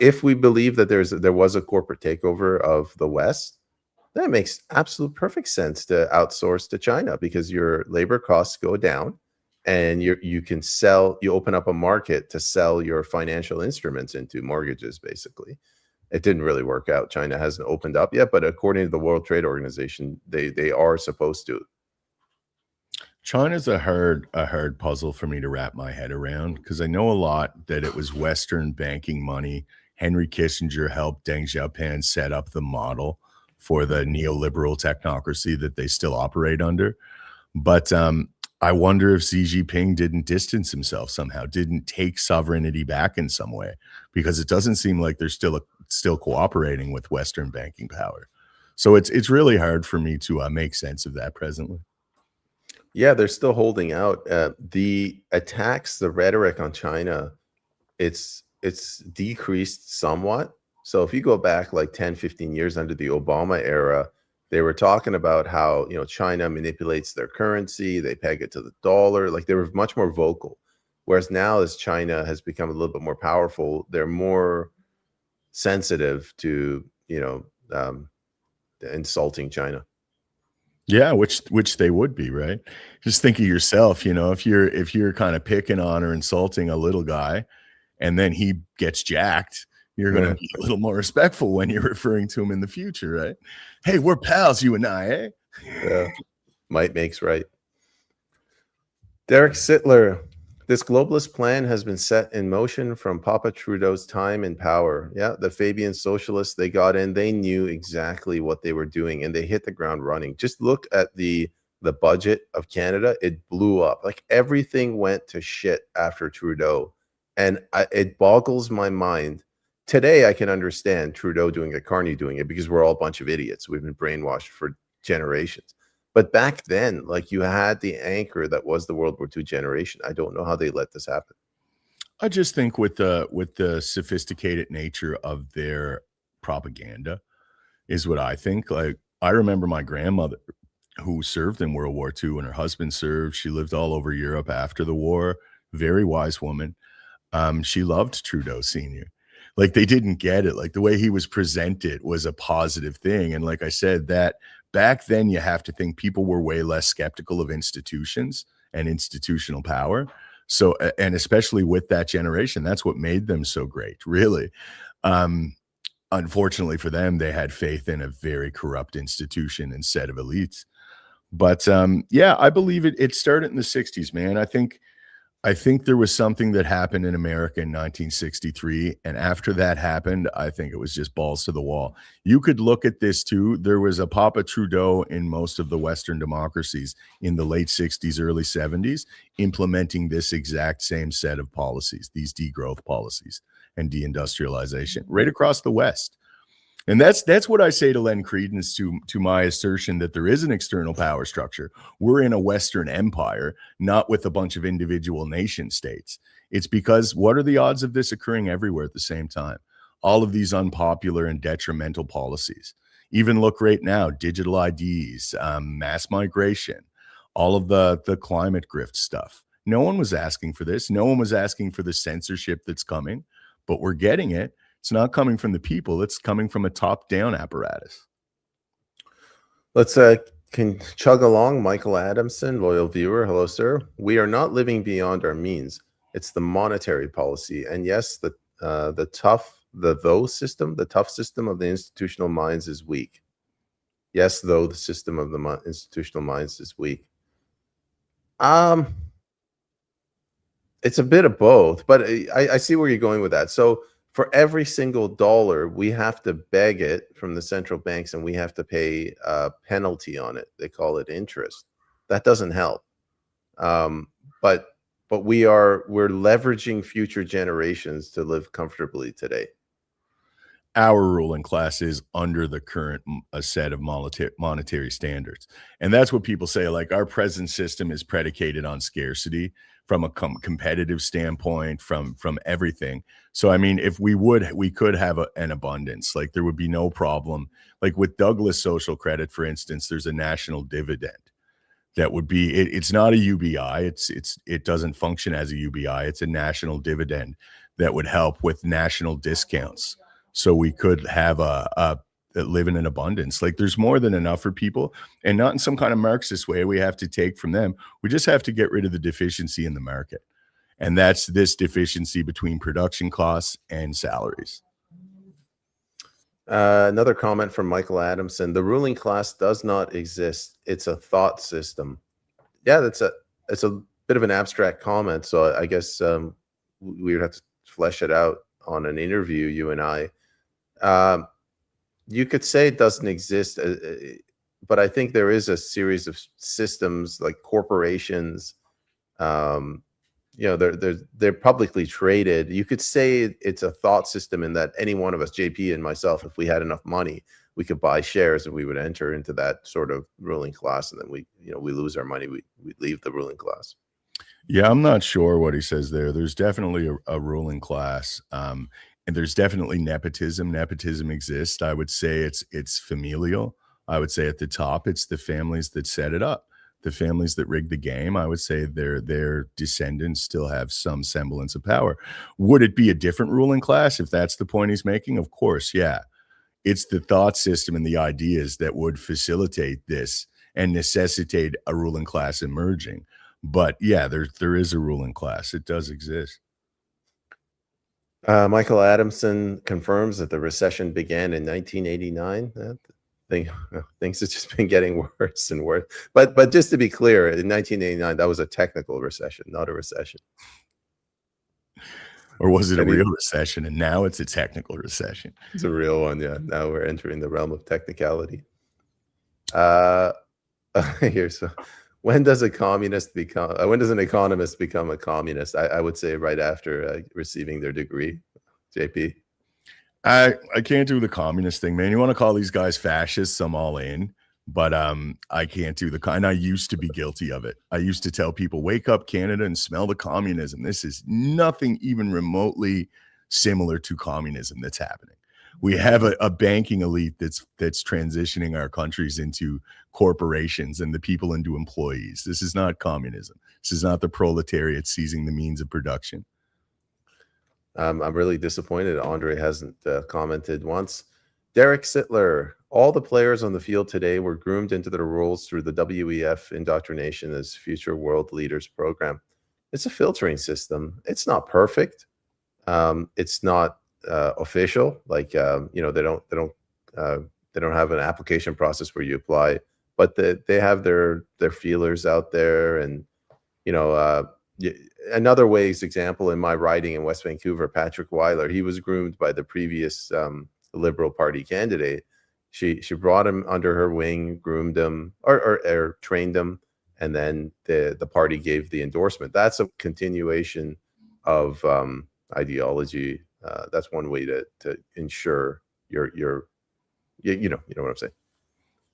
B: If we believe that there was a corporate takeover of the West, that makes absolute perfect sense to outsource to China, because your labor costs go down, and you can sell. You open up a market to sell your financial instruments into, mortgages, basically. It didn't really work out. China hasn't opened up yet, but according to the World Trade Organization, they are supposed to.
A: China's a hard puzzle for me to wrap my head around, because I know a lot that it was Western banking money. Henry Kissinger helped Deng Xiaoping set up the model for the neoliberal technocracy that they still operate under. But I wonder if Xi Jinping didn't distance himself somehow, didn't take sovereignty back in some way, because it doesn't seem like they're still cooperating with Western banking power. So it's really hard for me to make sense of that presently.
B: Yeah, they're still holding out. The attacks, the rhetoric on China, it's decreased somewhat. So if you go back like 10, 15 years under the Obama era, they were talking about how, China manipulates their currency, they peg it to the dollar. Like, they were much more vocal. Whereas now, as China has become a little bit more powerful, they're more sensitive to, insulting China.
A: Yeah, which they would be, right? Just think of yourself, if you're kind of picking on or insulting a little guy, and then he gets jacked, you're going to be a little more respectful when you're referring to him in the future, right? Hey, we're pals, you and I, eh?
B: Yeah. Might makes right. Derek Sittler, this globalist plan has been set in motion from Papa Trudeau's time in power. Yeah, the Fabian socialists, they got in, they knew exactly what they were doing, and they hit the ground running. Just look at the budget of Canada. It blew up. Like, everything went to shit after Trudeau. And it boggles my mind. Today, I can understand Trudeau doing it, Carney doing it, because we're all a bunch of idiots. We've been brainwashed for generations. But back then, like, you had the anchor that was the World War II generation. I don't know how they let this happen.
A: I just think with the sophisticated nature of their propaganda is what I think. Like, I remember my grandmother, who served in World War II, and her husband served. She lived all over Europe after the war. Very wise woman. She loved Trudeau Sr. Like, they didn't get it. Like, the way he was presented was a positive thing. And like I said, that back then, you have to think people were way less skeptical of institutions and institutional power. So, and especially with that generation, that's what made them so great, really. Unfortunately for them, they had faith in a very corrupt institution and set of elites. But yeah, I believe it started in the 60s, man. I think there was something that happened in America in 1963, and after that happened, I think it was just balls to the wall. You could look at this too. There was a Papa Trudeau in most of the Western democracies in the late 60s, early 70s, implementing this exact same set of policies, these degrowth policies and deindustrialization right across the West. And that's what I say to lend credence to my assertion that there is an external power structure. We're in a Western empire, not with a bunch of individual nation states. It's because what are the odds of this occurring everywhere at the same time? All of these unpopular and detrimental policies. Even look right now, digital IDs, mass migration, all of the climate grift stuff. No one was asking for this. No one was asking for the censorship that's coming, but we're getting it. It's not coming from the people. It's coming from a top-down apparatus.
B: Let's can chug along. Michael Adamson, loyal viewer. Hello, sir. We are not living beyond our means. It's the monetary policy. And yes, the tough system of the institutional minds is weak. Yes, though the system of the institutional minds is weak. It's a bit of both, but I see where you're going with that. So for every single dollar, we have to beg it from the central banks, and we have to pay a penalty on it. They call it interest. That doesn't help. But we're leveraging future generations to live comfortably today.
A: our ruling class is under the current a set of monetary standards. And that's what people say, like, our present system is predicated on scarcity from a competitive standpoint, from everything. So, I mean, if we could have an abundance, like there would be no problem. Like with Douglas social credit, for instance, there's a national dividend that would be, it's not a UBI. It doesn't function as a UBI. It's a national dividend that would help with national discounts. So we could have live in an abundance. Like there's more than enough for people, and not in some kind of Marxist way we have to take from them. We just have to get rid of the deficiency in the market. And that's this deficiency between production costs and salaries.
B: Another comment from Michael Adamson: the ruling class does not exist. It's a thought system. Yeah, it's a bit of an abstract comment. So I guess we would have to flesh it out on an interview, you and I. You could say it doesn't exist, but I think there is a series of systems like corporations. They're publicly traded. You could say it's a thought system in that any one of us, JP and myself, if we had enough money, we could buy shares and we would enter into that sort of ruling class, and then we lose our money, we leave the ruling class.
A: Yeah, I'm not sure what he says there. There's definitely a ruling class, and there's definitely nepotism. Nepotism exists. I would say it's familial. I would say at the top, it's the families that set it up, the families that rigged the game. I would say their descendants still have some semblance of power. Would it be a different ruling class if that's the point he's making? Of course, yeah. It's the thought system and the ideas that would facilitate this and necessitate a ruling class emerging. But yeah, there is a ruling class. It does exist.
B: Michael Adamson confirms that the recession began in 1989. Things have just been getting worse and worse. But just to be clear, in 1989, that was a technical recession, not a recession.
A: Or was it a real recession? And now it's a technical recession.
B: It's a real one, yeah. Now we're entering the realm of technicality. So when does an economist become a communist? I would say right after receiving their degree. JP?
A: I can't do the communist thing, man. You want to call these guys fascists? I'm all in. But I can't do and I used to be guilty of it. I used to tell people, wake up, Canada, and smell the communism. This is nothing even remotely similar to communism that's happening. We have a banking elite that's transitioning our countries into corporations and the people into employees. This is not communism. This is not the proletariat seizing the means of production.
B: I'm really disappointed Andre hasn't commented once. Derek Sittler: all the players on the field today were groomed into their roles through the WEF indoctrination as future world leaders program. It's a filtering system. It's not perfect. It's not official. Like they don't have an application process where you apply, but they have their feelers out there. And another example, in my riding in West Vancouver, Patrick Weiler, he was groomed by the previous Liberal Party candidate. She brought him under her wing, groomed him or trained him, and then the party gave the endorsement. That's a continuation of ideology. That's one way to ensure you know what I'm saying.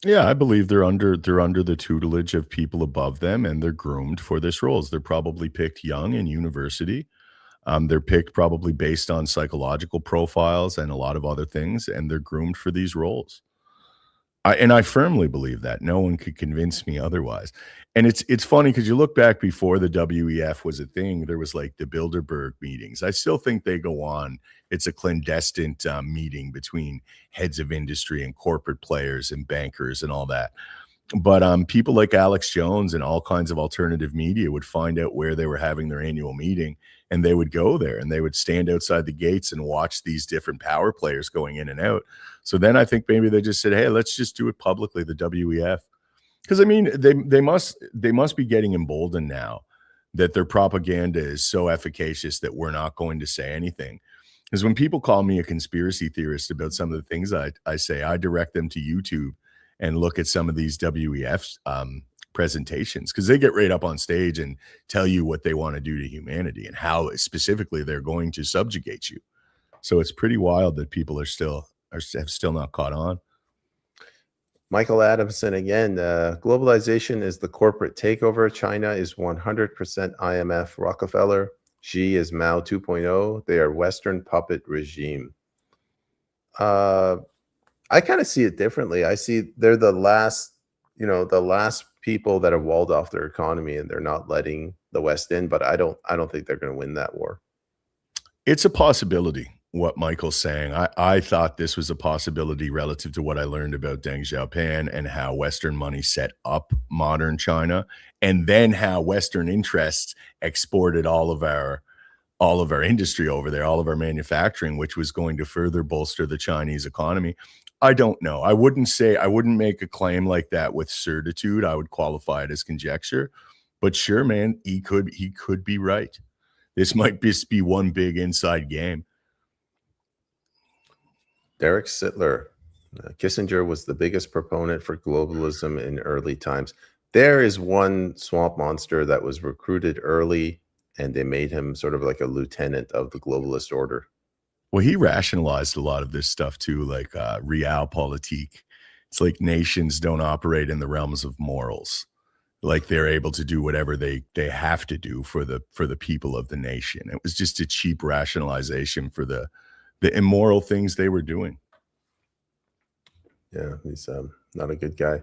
A: Yeah, I believe they're under the tutelage of people above them, and they're groomed for this roles. They're probably picked young in university. They're picked probably based on psychological profiles and a lot of other things, and they're groomed for these roles. I firmly believe that. No one could convince me otherwise. And it's funny because you look back before the WEF was a thing, there was like the Bilderberg meetings. I still think they go on. It's a clandestine meeting between heads of industry and corporate players and bankers and all that. But people like Alex Jones and all kinds of alternative media would find out where they were having their annual meeting, and they would go there and they would stand outside the gates and watch these different power players going in and out. So then I think maybe they just said, hey, let's just do it publicly, the WEF. Because I mean, they must be getting emboldened now that their propaganda is so efficacious that we're not going to say anything. Because when people call me a conspiracy theorist about some of the things I say, I direct them to YouTube and look at some of these WEF presentations, because they get right up on stage and tell you what they want to do to humanity and how specifically they're going to subjugate you. So it's pretty wild that people have still not caught on.
B: Michael Adamson again. Globalization is the corporate takeover. China is 100% IMF Rockefeller. Xi is Mao 2.0. They are Western puppet regime. I kind of see it differently. I see they're the last people that have walled off their economy, and they're not letting the West in. But I don't think they're going to win that war.
A: It's a possibility, what Michael's saying. I thought this was a possibility relative to what I learned about Deng Xiaoping and how Western money set up modern China, and then how Western interests exported all of our industry over there, all of our manufacturing, which was going to further bolster the Chinese economy. I don't know. I wouldn't make a claim like that with certitude. I would qualify it as conjecture. But sure, man, he could be right. This might just be one big inside game.
B: Derek Sittler. Kissinger was the biggest proponent for globalism in early times. There is one swamp monster that was recruited early, and they made him sort of like a lieutenant of the globalist order.
A: Well, he rationalized a lot of this stuff too, like realpolitik. It's like nations don't operate in the realms of morals. Like they're able to do whatever they have to do for the people of the nation. It was just a cheap rationalization for the immoral things they were doing.
B: Yeah, he's not a good guy.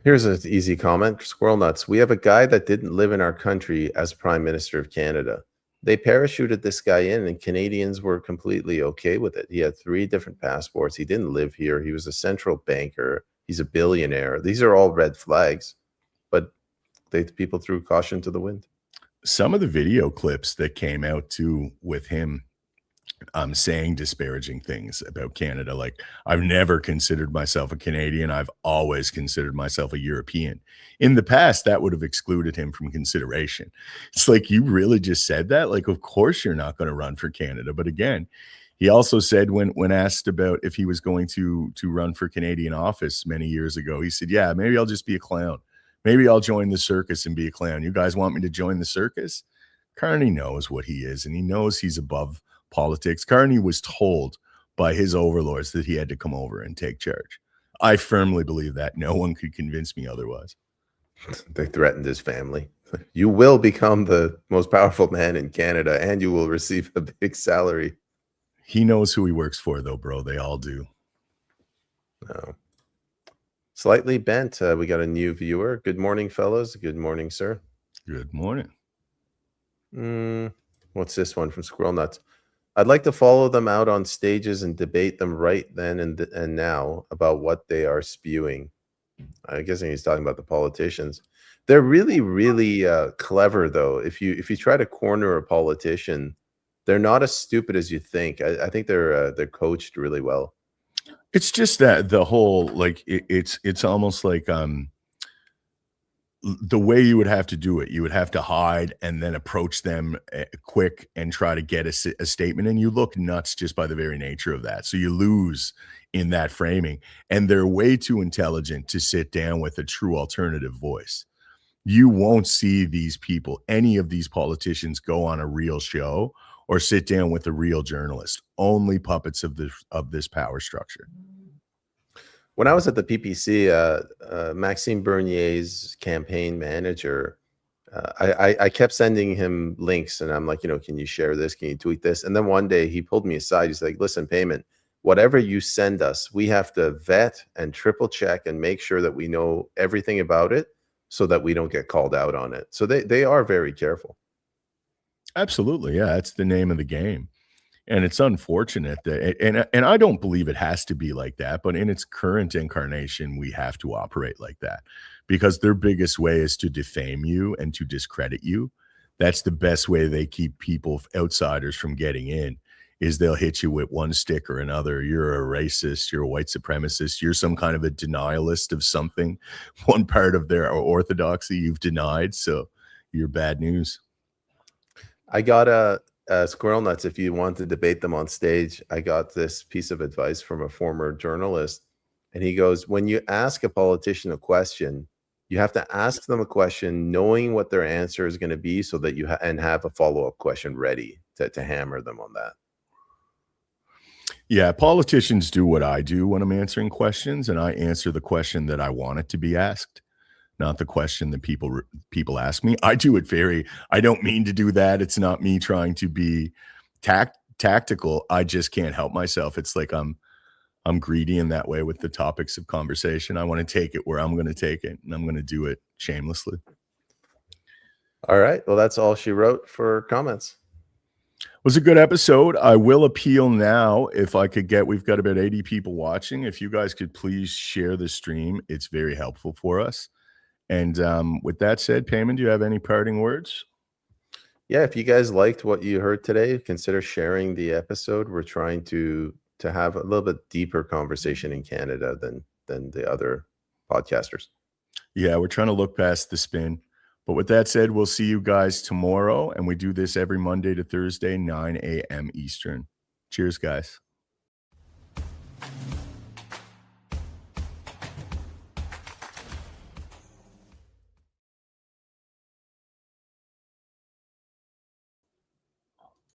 B: Here's an easy comment. Squirrel Nuts. We have a guy that didn't live in our country as Prime Minister of Canada. They parachuted this guy in, and Canadians were completely okay with it. He had 3 different passports. He didn't live here. He was a central banker. He's a billionaire. These are all red flags, but people threw caution to the wind.
A: Some of the video clips that came out too with him saying disparaging things about Canada, like, I've never considered myself a Canadian. I've always considered myself a European. In the past, that would have excluded him from consideration. It's like, you really just said that? Like, of course you're not going to run for Canada. But again, he also said when asked about if he was going to run for Canadian office many years ago, he said, yeah, maybe I'll just be a clown. Maybe I'll join the circus and be a clown. You guys want me to join the circus? Carney knows what he is, and he knows he's above politics. Carney was told by his overlords that he had to come over and take charge. I firmly believe that. No one could convince me otherwise.
B: They threatened his family. You will become the most powerful man in Canada, and you will receive a big salary.
A: He knows who he works for, though, bro. They all do.
B: No. Slightly bent. We got a new viewer. Good morning, fellows. Good morning, sir.
A: Good morning.
B: What's this one from Squirrel Nuts? I'd like to follow them out on stages and debate them right then and now about what they are spewing. I'm guessing he's talking about the politicians. They're really, really clever, though. If you try to corner a politician, they're not as stupid as you think. I think they're coached really well.
A: It's just that the whole, like, it's almost like the way you would have to do it, you would have to hide and then approach them quick and try to get a statement, and you look nuts just by the very nature of that. So you lose in that framing, and they're way too intelligent to sit down with a true alternative voice. You won't see these people, any of these politicians, go on a real show or sit down with a real journalist. Only puppets of this power structure.
B: When I was at the PPC, Maxime Bernier's campaign manager, I kept sending him links, and I'm like, can you share this? Can you tweet this? And then one day he pulled me aside. He's like, listen, Peyman, whatever you send us, we have to vet and triple check and make sure that we know everything about it so that we don't get called out on it. So they are very careful.
A: Absolutely. Yeah, that's the name of the game. And it's unfortunate that, and I don't believe it has to be like that, but in its current incarnation, we have to operate like that, because their biggest way is to defame you and to discredit you. That's the best way they keep people, outsiders, from getting in, is they'll hit you with one stick or another. You're a racist, you're a white supremacist, you're some kind of a denialist of something, one part of their orthodoxy you've denied, so you're bad news.
B: I got a Squirrel Nuts, if you want to debate them on stage, I got this piece of advice from a former journalist, and he goes, when you ask a politician a question, you have to ask them a question knowing what their answer is going to be, so that you have a follow-up question ready to hammer them on that.
A: Yeah, politicians do what I do when I'm answering questions, and I answer the question that I want it to be asked, not the question that people ask me. I do it I don't mean to do that. It's not me trying to be tactical. I just can't help myself. It's like I'm greedy in that way with the topics of conversation. I want to take it where I'm going to take it, and I'm going to do it shamelessly.
B: All right. Well, that's all she wrote for comments.
A: Was a good episode. I will appeal now. If I could get, we've got about 80 people watching. If you guys could please share the stream, it's very helpful for us. And with that said, Peyman, do you have any parting words?
B: Yeah, if you guys liked what you heard today, consider sharing the episode. We're trying to have a little bit deeper conversation in Canada than the other podcasters.
A: Yeah, we're trying to look past the spin. But with that said, we'll see you guys tomorrow. And we do this every Monday to Thursday, 9 a.m. Eastern. Cheers, guys.